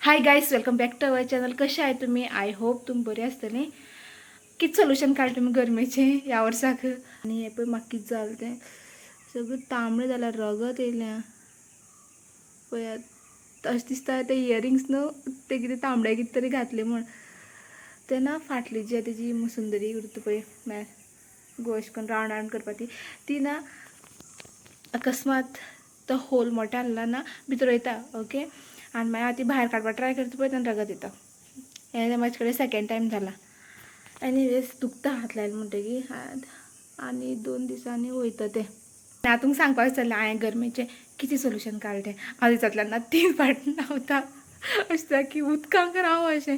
High guys, welcome back to our channel. कसे आहे तुम्ही? आय होप तुम्ही बरे असतले. किती सोल्युशन काढ तुम्ही गरमेचे यावर सारखं. आणि हे पण मागीच चालते सगळं तांबडं झालं, रगत येल्या पयात असं दिसता. ते इयरिंग्स न ते किती तांबड्या किती तरी घातले म्हण ते ना फाटली जी आहे त्याची मुसुंदरी उरत पळय मॅ गोश करून राऊंड राऊंड करपाची ती ना अकस्मात तो होल मोठा आला ना भितर येता. ओके, आणि मागीर ती भायर काडपाक ट्राय करता पळय तेन्ना रगत येता. हे म्हाजे कडेन सेकंड टायम झाला. एनीवेज दुखता हात लायले म्हणटकीर आनी 2 दिसांनी वयता ते. हांव तुमकां सांगपाक विसरलें हांवें गरमेचें कितें सोल्युशन काडलें. हांव दिसांतल्यान ना 3 फावटी न्हांवता. अशें जाता की उदकांत राव अशें,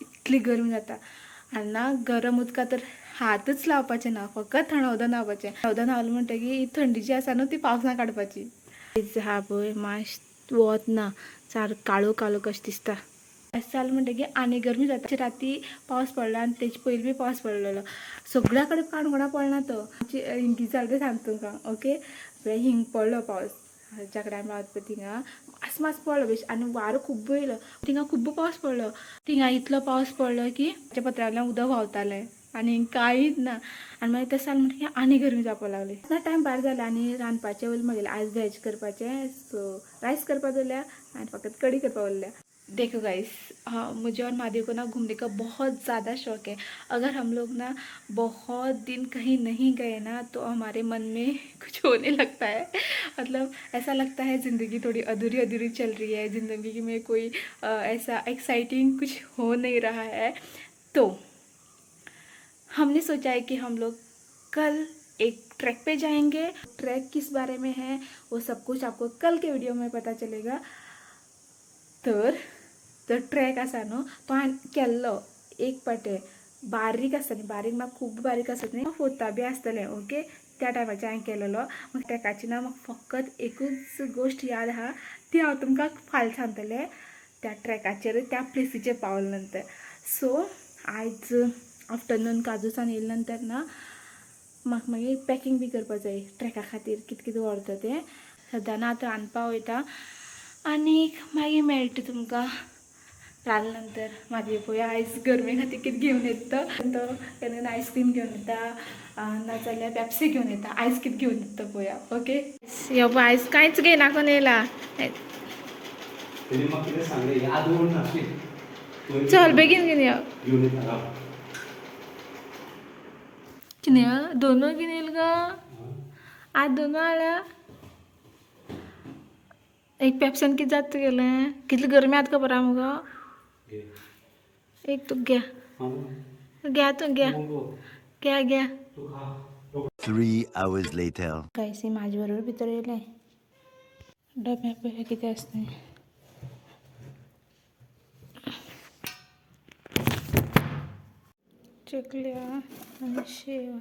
इतली गरम जाता. आनी ना गरम उदकां तर हातच लावपाचे ना, फकत थंड उदक न्हांवपाचें. थंड उदक न्हावलें म्हणटकीर ही थंडी जी आसा न्हू ती पावसां काडपाची. हा पळय माश वत ना, सारको काळो काळो कशें दिसता. अशें जालें म्हणटकीर आनी गरमी जाता. राती पावस पडलो आनी तेजे पयलीं बी पावस पडलेलो. सगळ्या कडेन काणकोणा पडना तो. हिंगी जालें तें सांगता तुमकां. ओके, हिंग पडलो पावस ज्या कडेन आमी रावता पळय थिंगा मास मास पडलो बेश. आनी वारो खूब येयलो. थिंगा खूब पावस पडलो. थिंगा इतलो पावस पडलो की त्या पत्र्यावयल्यान उदक व्हांवतालें आनी कांयच ना. आनी मागीर तशें जालें म्हणटकीर आनी गरमी जावपाक लागली. ना टायम भायर जालो आनी रांदपाचें उरलें म्हगेलें. आयज वेज करपाचें, सो रायस करपा दवरल्या आनी फकत कडी करपा उरल्या. देखो गाइस, हाँ, मुझे और महादेव को ना घूमने का बहुत ज़्यादा शौक है. अगर हम लोग ना बहुत दिन कहीं नहीं गए ना तो हमारे मन में कुछ होने लगता है. मतलब ऐसा लगता है ज़िंदगी थोड़ी अधूरी अधूरी चल रही है, ज़िंदगी में कोई ऐसा एक्साइटिंग कुछ हो नहीं रहा है. तो हमने सोचा है कि हम लोग कल एक ट्रैक पे जाएंगे. ट्रैक किस बारे में है वो सब कुछ आपको कल के वीडियो में पता चलेगा. तर तो ट्रॅक आसा न्हू तो हांवें केल्लो एक पाटे. बारीक आसता न्ही, बारीक म्हाका खूब बारीक आसत न्ही, फोता बी आसतलें. ओके, त्या टायमाचेर हांवें केलेलो. मग ट्रॅकाची ना म्हाका फकत एकूच गोश्ट याद आहा, ती हांव तुमकां फाल्यां सांगतलें त्या ट्रॅकाचेर, त्या प्लेसीचेर पावले नंतर. सो आयज आफ्टरनून काजूसान येयले नंतर ना म्हाका मागीर पॅकींग बी करपा जाय ट्रॅका खातीर. कितें कितें व्हरता तें सद्या ना आतां रांदपा वयता आनी मागीर मेळटा तुमकां रांदले नंतर. म्हाजे पळोवया आयज गरमे खातीर कितें घेवन येता तो. केन्ना आयस्क्रीम घेवन येता नाजाल्यार पेप्सी घेवन येता. आयज कितें घेवन येता पळोवया. ओके, यो पळय आयज कांयच घेयनाकोन येयला. चल बेगीन घेवन यो. कितें दोनों घेवन येयला गो आज? दोनों हाडल्या. एक पेप्सिन कितें जाता तुगेलें? कितली गरमी आतां खबर आहा मुगो. एक तूं घे, घे तूं घे, घे घे. 3 hours later. गायसी माझ्या बरोबर भितर येयलें. डब्या पळय कितें आसता तें. चकल्या आनी शेव.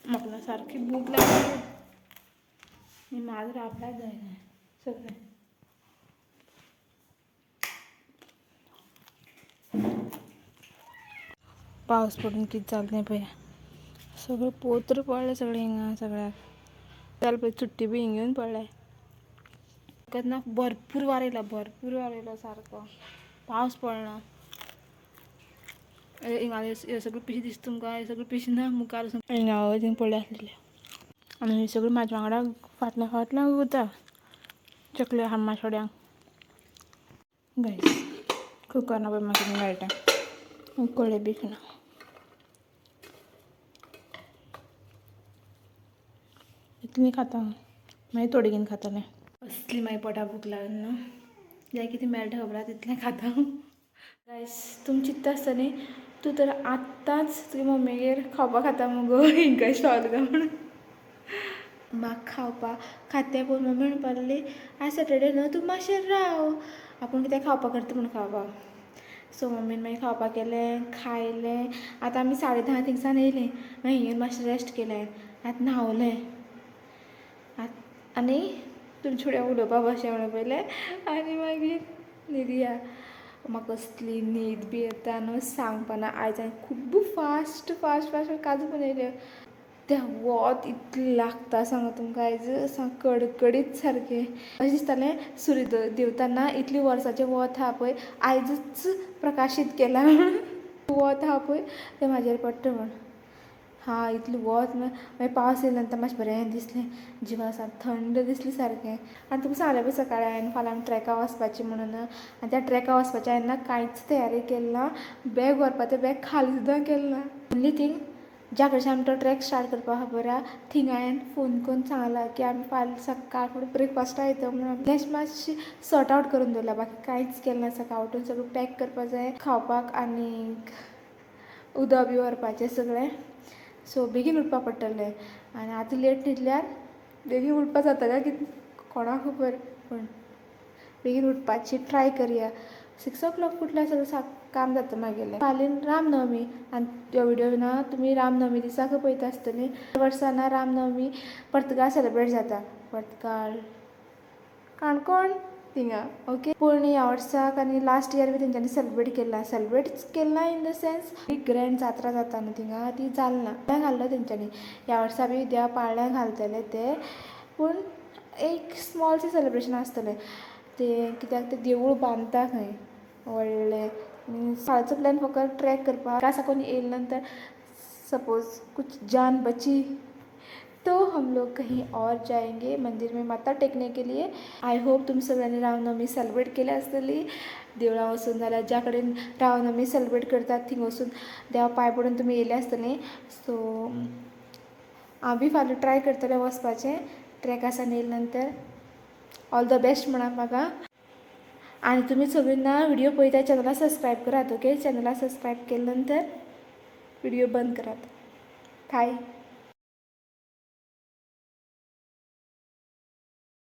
म्हाका ना सारकी भूक लागली. मी माझं राबलाय जायना सगळें. पावस पडून कितें जालें तें पळया. सगळें पोत्र पडलें सगळें हिंगा सगळ्याक. जाल्यार पळय चुट्टी बी हिंगा येवन पडल्या. फकत ना भरपूर वारो येयलो सारको. पावस पडना. हिंगा ह्यो सगळ्यो पिशी दिसता तुमकां? ह्यो सगळ्यो पिशी ना मुखार हिंगा थिंगा पडले आसलेल्यो. आनी ह्यो सगळ्यो म्हाज्या वांगडा फाटल्यान फाटल्यान वता चकल्यो आहा माशोड्यांक. गायस कुकर ना पळय म्हाका कितें मेळटा. कळे बी ना. इतली खाता मागीर थोडी घेवन खातालें. असली मागीर पोटा भूक लागली न्हू जाय कितें मेळटा खबर आहा तितलें खाता. गायस तुमी चिंतता आसतलीं तूं तर आत्तांच तुगे मम्मीगेर खावपा खाता मुगो हिंगा कशें पावलें काय म्हणून. म्हाका खावपा खातें पळोवन मम्मी म्हणपा लागली आयज सॅटर्डे न्हू तूं मातशें राव, आपूण कितें खावपा करता म्हूण खावपा. सो मम्मीन मागीर खावपा केलें, खायलें. आतां आमी 10:30 थिंगसान येयलीं. मागीर हिंगा मातशें रेस्ट केलें. आतां न्हांवलें आनी तुमचे फुडें उलोवपाक बशें म्हणून पयलें आनी मागीर न्हिदी या म्हाका कसली न्हीद बी येता न्हू सांगपाना आयज हांवें खूब फास्ट फास्ट फास्ट काजू बनयल्यो तें वत इतलें लागता सांगू तुमकां आयज सांग कडकडीत सारकें अशें दिसतालें सूर्य देवताना इतलीं वर्साचें वत आहा पळय आयजच प्रकाशीत केलां वत आहा पळय तें म्हाजेर पडटा म्हण हां इतलें वत मागीर पावस येयल्या नंतर मातशें बरें दिसलें जिवा सामकें थंड दिसलें सारकें आनी तुमकां सांगलें पळय सकाळीं हांवें फाल्यां ट्रॅका वचपाचें म्हणून आनी त्या ट्रॅका वचपाचें हांवें ना कांयच तयारी केली ना बॅग व्हरपाचें बॅग खाली सुद्दां केलें ना ओन्ली थींग ज्या कडच्यान आमी तो ट्रॅक स्टार्ट करपाक खबर आहा थिंगा हांवें फोन करून सांगलां की आमी फाल्यां सकाळ फुडें ब्रेकफास्टा येता म्हणून प्लॅस मातशी सॉर्ट आवट करून दवरला बाकी कांयच केलें ना सकाळ उठून सगळें पॅक करपा जाय खावपाक आनीक उदक बी व्हरपाचें सगळें सो बेगीन उठपा पडटलें आनी आतां लेट न्हिदल्यार बेगीन उठपा जाता काय कितें कोणाक खबर पूण बेगीन उठपाची ट्राय करया 6 o'clock उठल्यार सगळें काम जाता मागेलें फाल्यां रामनवमी आनी तो व्हिडिओ ना तुमी रामनवमी दिसाक पळयता आसतलीं वर्सा ना रामनवमी पर्तगाळ सेलेब्रेट जाता पर्तगाळ काणकोण थिंगा ओके पूण ह्या वर्साक आनी लास्ट इयर बी तेंच्यांनी सेलिब्रेट केलां इन द सेन्स ग्रँड जात्रा जाता न्हू थिंगा ती जालना पाळण्यां घाललो तेंच्यांनी ह्या वर्सा बी देवा पाळण्यां घालतले ते पूण एक स्मॉलशें सेलिब्रेशन आसतलें तें कित्याक तें देवूळ बांदता खंय व्हडलें फालचो प्लॅन फकत ट्रॅक करपाक साकून येयले नंतर सपोज कुछ जान बची तो हम लोग कहीं और जाएंगे मंदिर में माथा टेकने के लिए आई होप तुम सगळ्यांनी रामनवमी सेलिब्रेट केली आसतली देवळां वचून जाल्यार ज्या कडेन रामनवमी सेलिब्रेट करतात थिंग वचून देवा पांय पडून तुमी येयले आसतलीं सो हांव बी फाल्यां ट्राय करतलें वचपाचें ट्रॅका सावन येयले नंतर ऑल द बेस्ट म्हणा म्हाका आनी तुमी सगळीं ना व्हिडिओ पळयता चॅनला सबस्क्रायब करात ओके चॅनला सबस्क्रायब केले नंतर व्हिडिओ बंद करात बाय